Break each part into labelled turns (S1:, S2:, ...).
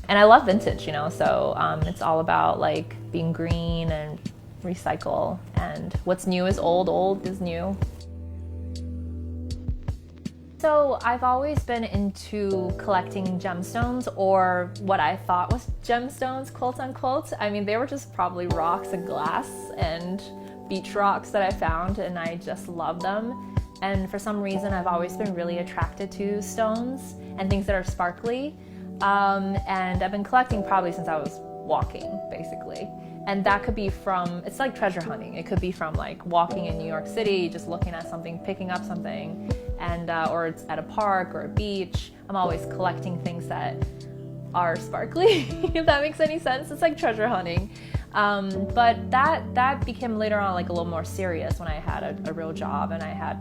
S1: And I love vintage, so it's all about like being green and recycle, and what's new is old, old is new. So I've always been into collecting gemstones, or what I thought was gemstones, quote unquote. I mean, they were just probably rocks and glass and beach rocks that I found, and I just love them. And for some reason, I've always been really attracted to stones and things that are sparkly. And I've been collecting probably since I was walking, basically. And that could be from, it's like treasure hunting. It could be from like walking in New York City, just looking at something, picking up something, and or it's at a park or a beach. I'm always collecting things that are sparkly, if that makes any sense. It's like treasure hunting. But that became later on like a little more serious when I had a real job and I had,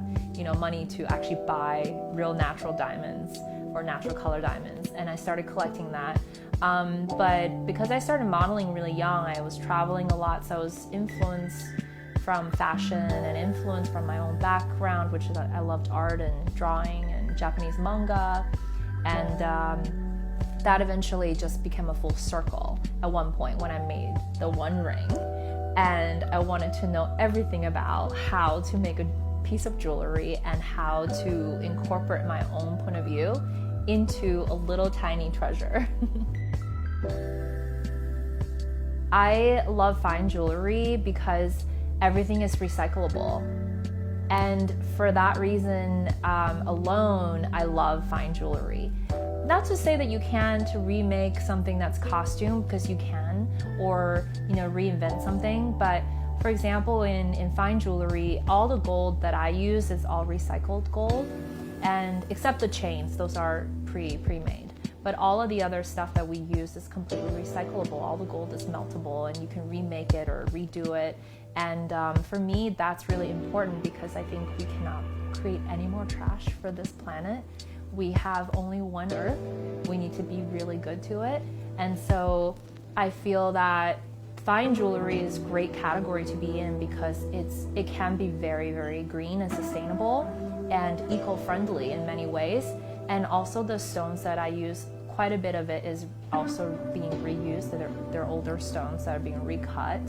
S1: money to actually buy real natural diamonds or natural color diamonds, and I started collecting that. But because I started modeling really young, I was traveling a lot, so I was influenced from fashion and influenced from my own background, which is I loved art and drawing and Japanese manga, and that eventually just became a full circle at one point when I made the One Ring, and I wanted to know everything about how to make a piece of jewelry and how to incorporate my own point of view into a little tiny treasure. I love fine jewelry because everything is recyclable. And for that reason alone, I love fine jewelry. Not to say that you can't remake something that's costume, because you can, or reinvent something, but for example, in fine jewelry, all the gold that I use is all recycled gold, and except the chains, those are pre-made. But all of the other stuff that we use is completely recyclable. All the gold is meltable, and you can remake it or redo it. And for me, that's really important because I think we cannot create any more trash for this planet. We have only one Earth. We need to be really good to it. And so I feel that fine jewelry is a great category to be in because it can be very, very green and sustainable and eco-friendly in many ways. And also the stones that I use, quite a bit of it is also being reused. They're older stones that are being recut,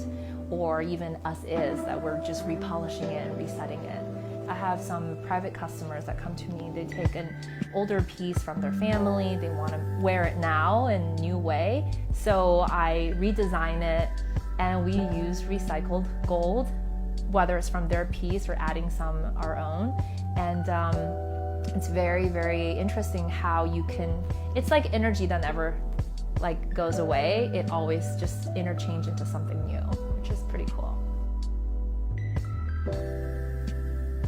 S1: or even as is, that we're just repolishing it and resetting it. I have some private customers that come to me. They take an older piece from their family. They want to wear it now in a new way. So I redesign it, and we use recycled gold, whether it's from their piece or adding some our own. And it's very, very interesting how you can, it's like energy that never goes away. It always just interchange into something new, which is pretty cool.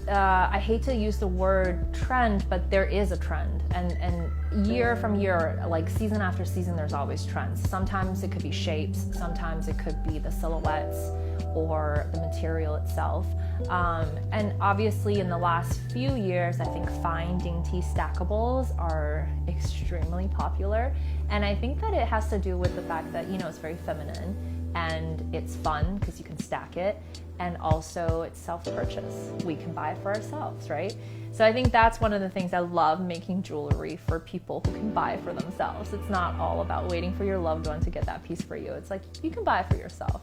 S1: I hate to use the word trend, but there is a trend, and year from year, like season after season, there's always trends. Sometimes it could be shapes, sometimes it could be the silhouettes or the material itself. And obviously in the last few years, I think fine dainty stackables are extremely popular, and I think that it has to do with the fact that it's very feminine and it's fun because you can stack it, and also it's self-purchase. We can buy it for ourselves, right? So I think that's one of the things I love, making jewelry for people who can buy it for themselves. It's not all about waiting for your loved one to get that piece for you. It's like you can buy it for yourself,